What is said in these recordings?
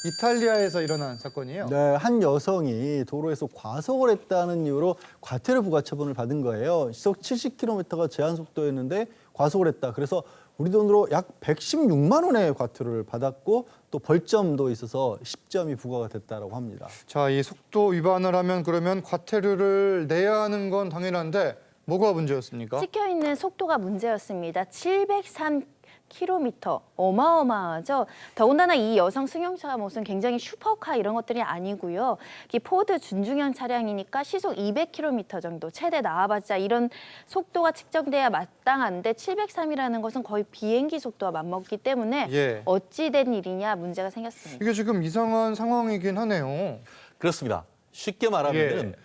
이탈리아에서 일어난 사건이에요. 네, 한 여성이 도로에서 과속을 했다는 이유로 과태료 부과처분을 받은 거예요. 시속 70km가 제한 속도였는데 과속을 했다. 그래서 우리 돈으로 약 116만 원의 과태료를 받았고 또 벌점도 있어서 10점이 부과가 됐다고 합니다. 자, 이 속도 위반을 하면 그러면 과태료를 내야 하는 건 당연한데 뭐가 문제였습니까? 찍혀 있는 속도가 문제였습니다. 703km 어마어마하죠. 더군다나 이 여성 승용차가 무슨 굉장히 슈퍼카 이런 것들이 아니고요. 이 포드 준중형 차량이니까 시속 200km 정도 최대 나와봤자 이런 속도가 측정돼야 마땅한데 703이라는 것은 거의 비행기 속도와 맞먹기 때문에 예. 어찌된 일이냐 문제가 생겼습니다. 이게 지금 이상한 상황이긴 하네요. 그렇습니다. 쉽게 말하면은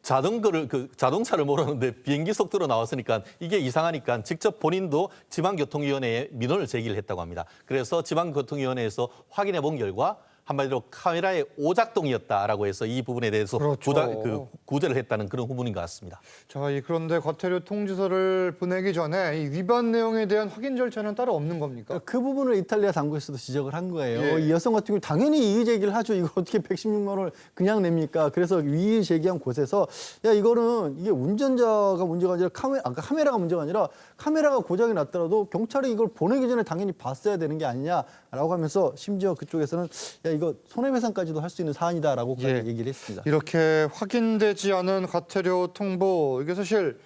자동차를 몰았는데 비행기 속도로 나왔으니까 이게 이상하니까 직접 본인도 지방교통위원회에 민원을 제기를 했다고 합니다. 그래서 지방교통위원회에서 확인해 본 결과 한마디로 카메라의 오작동이었다라고 해서 이 부분에 대해서 그렇죠. 구제를 했다는 그런 후문인 것 같습니다. 자, 그런데 과태료 통지서를 보내기 전에 이 위반 내용에 대한 확인 절차는 따로 없는 겁니까? 그 부분을 이탈리아 당국에서도 지적을 한 거예요. 예. 이 여성 같은 경우 당연히 이의 제기를 하죠. 이거 어떻게 116만 원을 그냥 냅니까? 그래서 이의 제기한 곳에서 야 이거는 이게 운전자가 문제가 아니라 카메라가 문제가 아니라 카메라가 고장이 났더라도 경찰이 이걸 보내기 전에 당연히 봤어야 되는 게 아니냐라고 하면서 심지어 그쪽에서는 야 이거 손해배상까지도 할 수 있는 사안이다라고 예. 얘기를 했습니다. 이렇게 확인되지 않은 과태료 통보, 이게 사실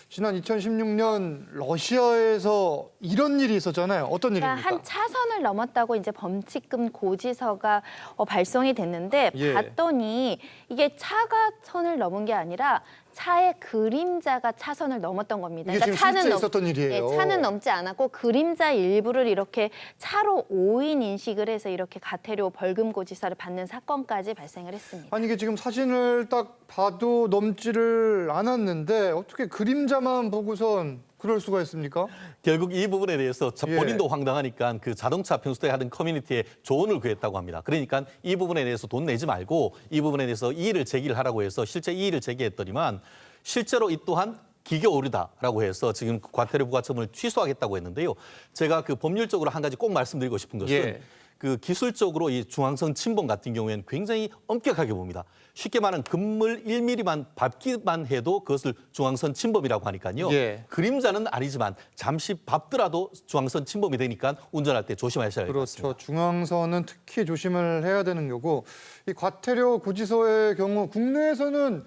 지난 2016년 러시아에서 이런 일이 있었잖아요. 어떤 그러니까 일입니까? 한 차선을 넘었다고 이제 범칙금 고지서가 발송이 됐는데 예. 봤더니 이게 차가 선을 넘은 게 아니라 차의 그림자가 차선을 넘었던 겁니다. 이게 지금 실제 있었던 일이에요. 예, 차는 넘지 않았고 그림자 일부를 이렇게 차로 오인 인식을 해서 이렇게 과태료 벌금 고지서를 받는 사건까지 발생을 했습니다. 아니 이게 지금 사진을 딱 봐도 넘지를 않았는데 어떻게 그림자만 보고선 그럴 수가 있습니까? 결국 이 부분에 대해서 예. 본인도 황당하니까 그 자동차 평소에 하던 커뮤니티에 조언을 구했다고 합니다. 그러니까 이 부분에 대해서 돈 내지 말고 이 부분에 대해서 이의를 제기를 하라고 해서 실제 이의를 제기했더니만 실제로 이 또한 기계 오류다라고 해서 지금 과태료 부과처분을 취소하겠다고 했는데요. 제가 그 법률적으로 한 가지 꼭 말씀드리고 싶은 것은 예. 그 기술적으로 이 중앙선 침범 같은 경우에는 굉장히 엄격하게 봅니다. 쉽게 말하면 금물 1mm만 밟기만 해도 그것을 중앙선 침범이라고 하니까요. 예. 그림자는 아니지만 잠시 밟더라도 중앙선 침범이 되니까 운전할 때 조심하셔야 할 것 같습니다. 그렇죠. 중앙선은 특히 조심을 해야 되는 거고 이 과태료 고지서의 경우 국내에서는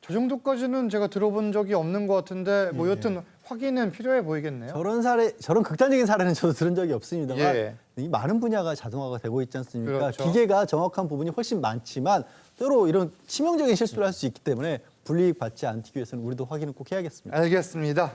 저 정도까지는 제가 들어본 적이 없는 것 같은데 뭐 여튼 확인은 필요해 보이겠네요. 저런 극단적인 사례는 저도 들은 적이 없습니다만 예. 이 많은 분야가 자동화가 되고 있지 않습니까? 그렇죠. 기계가 정확한 부분이 훨씬 많지만 때로 이런 치명적인 실수를 할 수 있기 때문에 불이익 받지 않기 위해서는 우리도 확인을 꼭 해야겠습니다. 알겠습니다.